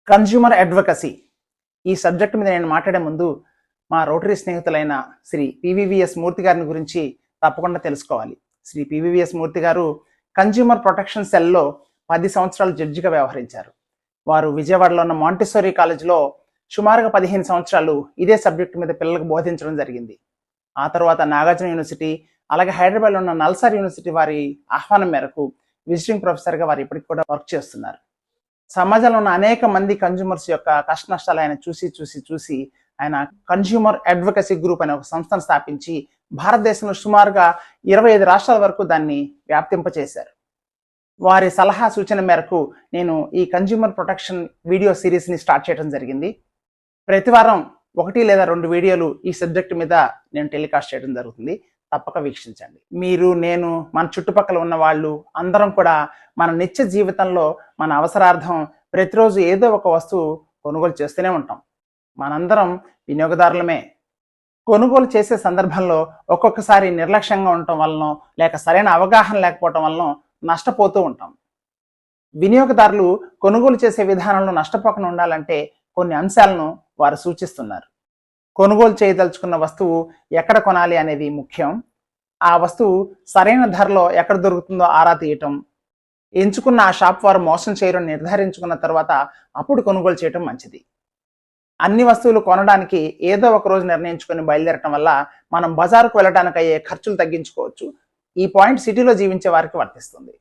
Consumer advocacy ఈ subject మీద నేను మాట్లాడే ముందు మా రోటరీ స్నేహితులైన శ్రీ పివివిఎస్ మూర్తి గారిని గురించి తప్పకుండా తెలుసుకోవాలి. శ్రీ పివివిఎస్ మూర్తి గారు కన్జ్యూమర్ ప్రొటెక్షన్ సెల్లో 10 సంవత్సరాలు జడ్జిగా వ్యవహరించారు. వారు విజయవాడలో ఉన్న మాంటిసోరీ కాలేజ్లో సుమారుగా 15 సంవత్సరాలు ఇదే సబ్జెక్ట్ మీద పిల్లలకు బోధించడం జరిగింది. ఆ తర్వాత నాగార్జున యూనివర్సిటీ, అలాగే హైదరాబాద్లో ఉన్న నల్సార్ యూనివర్సిటీ వారి ఆహ్వానం మేరకు విజిటింగ్ ప్రొఫెసర్గా వారు ఇప్పటికి కూడా వర్క్ చేస్తున్నారు. సమాజంలో ఉన్న అనేక మంది కన్జ్యూమర్స్ యొక్క కష్ట నష్టాలు ఆయన చూసి ఆయన కన్జ్యూమర్ అడ్వకసీ గ్రూప్ అనే ఒక సంస్థను స్థాపించి భారతదేశంలో సుమారుగా 25 రాష్ట్రాల వరకు దాన్ని వ్యాప్తింపచేశారు. వారి సలహా సూచన మేరకు నేను ఈ కన్జ్యూమర్ ప్రొటెక్షన్ వీడియో సిరీస్ని స్టార్ట్ చేయడం జరిగింది. ప్రతి వారం 1 లేదా 2 వీడియోలు ఈ సబ్జెక్ట్ మీద నేను టెలికాస్ట్ చేయడం జరుగుతుంది. తప్పక వీక్షించండి. మీరు, నేను, మన చుట్టుపక్కల ఉన్న వాళ్ళు అందరం కూడా మన నిత్య జీవితంలో మన అవసరార్థం ప్రతిరోజు ఏదో ఒక వస్తువు కొనుగోలు చేస్తూనే ఉంటాం. మనందరం వినియోగదారులమే. కొనుగోలు చేసే సందర్భంలో ఒక్కొక్కసారి నిర్లక్ష్యంగా ఉండటం వలన, లేక సరైన అవగాహన లేకపోవటం వలన నష్టపోతూ ఉంటాం. వినియోగదారులు కొనుగోలు చేసే విధానంలో నష్టపోకుండా ఉండాలంటే కొన్ని అంశాలను వారు సూచిస్తున్నారు. కొనుగోలు చేయదలుచుకున్న వస్తువు ఎక్కడ కొనాలి అనేది ముఖ్యం. ఆ వస్తువు సరైన ధరలో ఎక్కడ దొరుకుతుందో ఆరా తీయటం, ఎంచుకున్న ఆ షాప్ వారు మోసం చేయడం నిర్ధారించుకున్న తర్వాత అప్పుడు కొనుగోలు చేయటం మంచిది. అన్ని వస్తువులు కొనడానికి ఏదో ఒక రోజు నిర్ణయించుకొని బయలుదేరటం వల్ల మనం బజారుకు వెళ్ళడానికి అయ్యే ఖర్చులు తగ్గించుకోవచ్చు. ఈ పాయింట్ సిటీలో జీవించే వారికి వర్తిస్తుంది.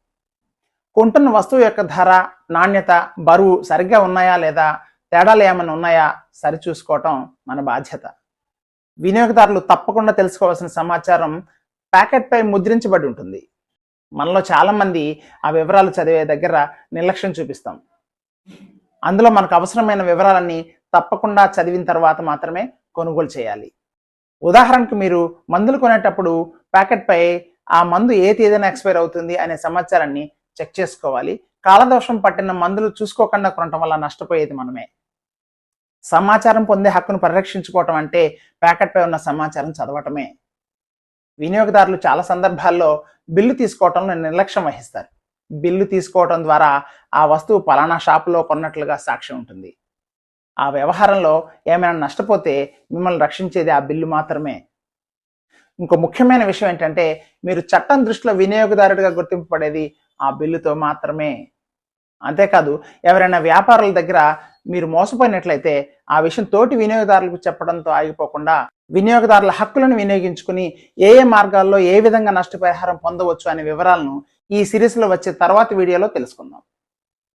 కొంటున్న వస్తువు యొక్క ధర, నాణ్యత, బరువు సరిగ్గా ఉన్నాయా లేదా, తేడాలు ఏమైనా ఉన్నాయా సరిచూసుకోవటం మన బాధ్యత. వినియోగదారులు తప్పకుండా తెలుసుకోవాల్సిన సమాచారం ప్యాకెట్పై ముద్రించబడి ఉంటుంది. మనలో చాలామంది ఆ వివరాలు చదివే దగ్గర నిర్లక్ష్యం చూపిస్తాం. అందులో మనకు అవసరమైన వివరాలన్నీ తప్పకుండా చదివిన తర్వాత మాత్రమే కొనుగోలు చేయాలి. ఉదాహరణకు మీరు మందులు కొనేటప్పుడు ప్యాకెట్పై ఆ మందు ఏ తేదీన ఎక్స్పైర్ అవుతుంది అనే సమాచారాన్ని చెక్ చేసుకోవాలి. కాలదోషం పట్టిన మందులు చూసుకోకుండా కొనటం వల్ల నష్టపోయేది మనమే. సమాచారం పొందే హక్కును పరిరక్షించుకోవటం అంటే ప్యాకెట్పై ఉన్న సమాచారం చదవటమే. వినియోగదారులు చాలా సందర్భాల్లో బిల్లు తీసుకోవటంలో నిర్లక్ష్యం వహిస్తారు. బిల్లు తీసుకోవటం ద్వారా ఆ వస్తువు పలానా షాపులో కొన్నట్లుగా సాక్ష్యం ఉంటుంది. ఆ వ్యవహారంలో ఏమైనా నష్టపోతే మిమ్మల్ని రక్షించేది ఆ బిల్లు మాత్రమే. ఇంకో ముఖ్యమైన విషయం ఏంటంటే, మీరు చట్టం దృష్టిలో వినియోగదారుడిగా గుర్తింపబడేది ఆ బిల్లుతో మాత్రమే. అంతేకాదు, ఎవరైనా వ్యాపారుల దగ్గర మీరు మోసపోయినట్లయితే ఆ విషయం తోటి వినియోగదారులకు చెప్పడంతో ఆగిపోకుండా వినియోగదారుల హక్కులను వినియోగించుకుని ఏ మార్గాల్లో ఏ విధంగా నష్టపరిహారం పొందవచ్చు అనే వివరాలను ఈ సిరీస్లో వచ్చే తర్వాతి వీడియోలో తెలుసుకుందాం.